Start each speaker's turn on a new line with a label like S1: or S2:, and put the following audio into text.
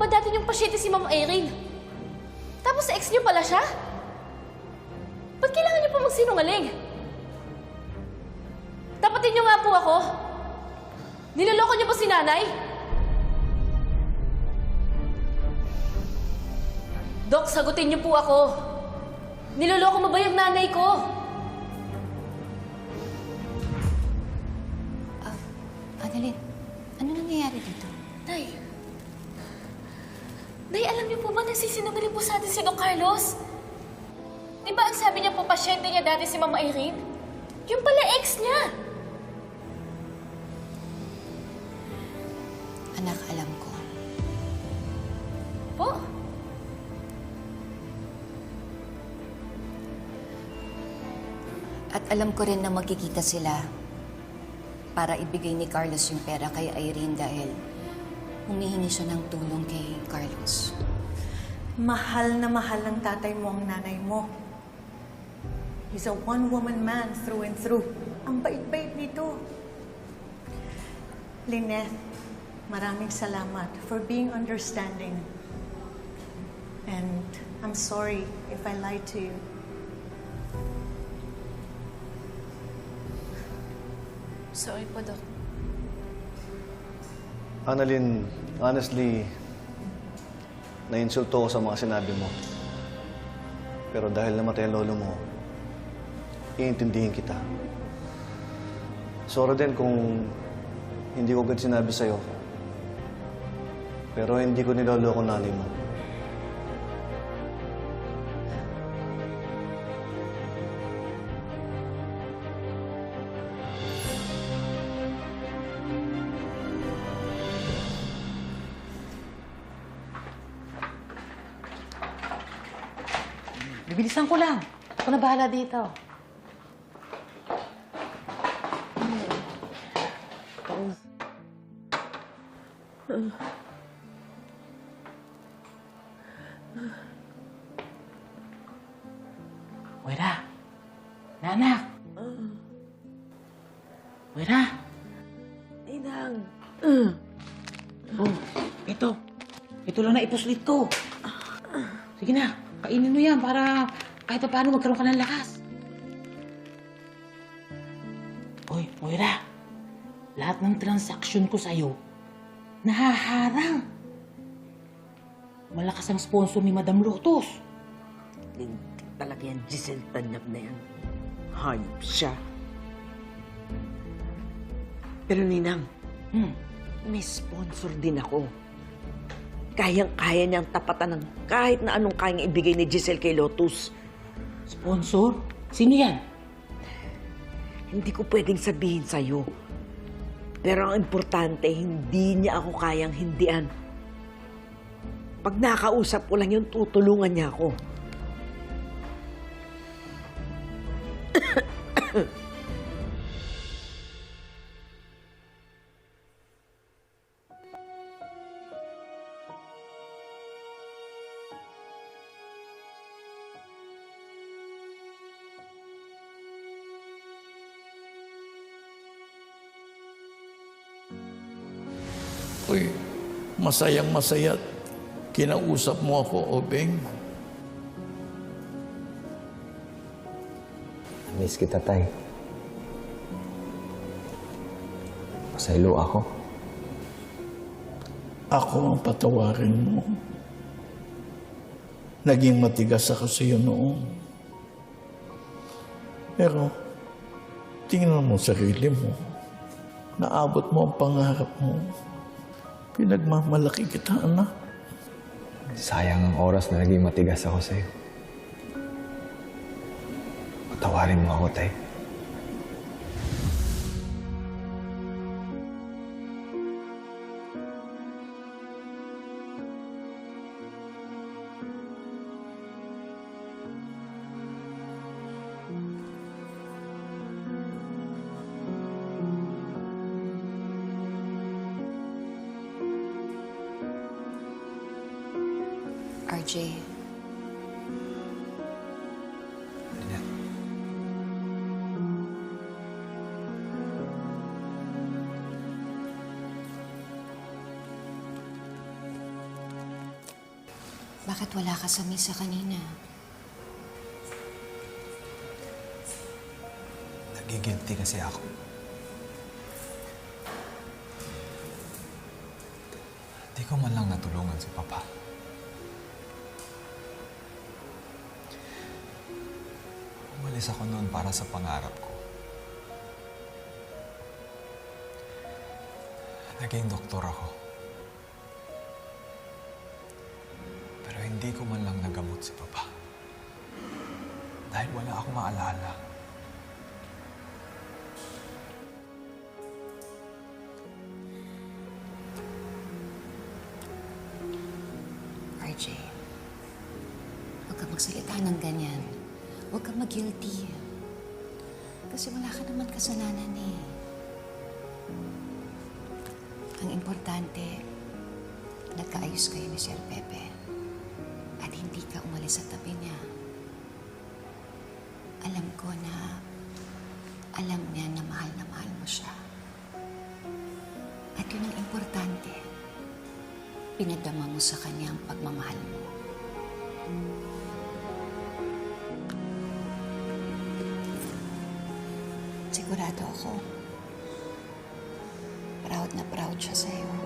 S1: ba dati yung pasyente si Ma'am Irene? Tapos ex niyo pala siya? Ba't kailangan niyo pa magsinungaling? Tapatin niyo nga po ako. Niloloko niyo po si nanay? Dok, sagutin niyo po ako. Niloloko mo ba yung nanay ko?
S2: Annalyn, ano nangyayari dito?
S1: Nay, alam niyo po ba nagsisinungaling po sa atin si Doc Carlos? Di ba ang sabi niya po pasyente niya dati si Ma'am Irene? Yung pala ex niya.
S2: Anak, alam ko.
S1: Po?
S2: At alam ko rin na magkikita sila para ibigay ni Carlos yung pera kay Irene dahil humihingi siya ng tulong kay Carlos.
S3: Mahal na mahal ng tatay mo ang nanay mo. He's a one-woman man through and through. Ang bait-bait nito. Lynette, maraming salamat for being understanding. And I'm sorry if I lied to you.
S1: Sorry po, Doc.
S4: Annalyn, honestly, na-insulto ko sa mga sinabi mo. Pero dahil namatay ang lolo mo, iintindihin kita. Sorry din kung hindi ko agad sinabi sa'yo. Pero hindi ko niloloko nanay mo.
S5: Bibilisan ko lang. Ako na bahala dito. Moira. Nanak. Moira.
S6: Inang.
S5: Oh, ito. Ito lang na ipuslit ko. Sige na. Kainin mo yan para kahit paano magkaroon ka ng lakas. Uy, Moira. Lahat ng transaksyon ko sa'yo, nahaharang. Malakas ang sponsor ni Madam Lotus.
S6: Lintik talaga yan, Giselle Tanyag na yan. Hayop siya. Pero Ninang, may sponsor din ako. Kayang-kaya niyang tapatan ng kahit na anong kayang ibigay ni Giselle kay Lotus.
S5: Sponsor? Sino yan?
S6: Hindi ko pwedeng sabihin sa'yo. Pero ang importante, hindi niya ako kayang hindian. Pag nakausap ko lang yun, tutulungan niya ako.
S7: Uy, masayang masaya. Kinausap mo ako, Obeng.
S8: Miss kita, Tay. Pasaylo ako.
S7: Ako ang patawarin mo. Naging matigas ako sa iyo noon. Pero, tingnan mo sarili mo. Naabot mo ang pangarap mo. Pinagmamalaki kita, anak.
S8: Sayang ang oras na naging matigas ako sa'yo. Patawarin mo ako, Tay.
S2: RJ. Bakit wala ka sa misa kanina?
S8: Nagigilty kasi ako. Di ko man lang natulungan si Papa. Umalis ako noon para sa pangarap ko. Naging doktor ako. Pero hindi ko man lang nagamot si Papa. Dahil wala akong maalala.
S2: RJ, huwag kang magsalita ng ganyan. Huwag kang mag-guilty. Kasi wala ka naman kasalanan eh. Ang importante, nagkaayos kayo ni Sir Pepe. At hindi ka umalis sa tabi niya. Alam ko na alam niya na mahal mo siya. At yun ang importante. Pinadama mo sa kanya ang pagmamahal mo. Sigurado ako, proud na proud siya sa'yo.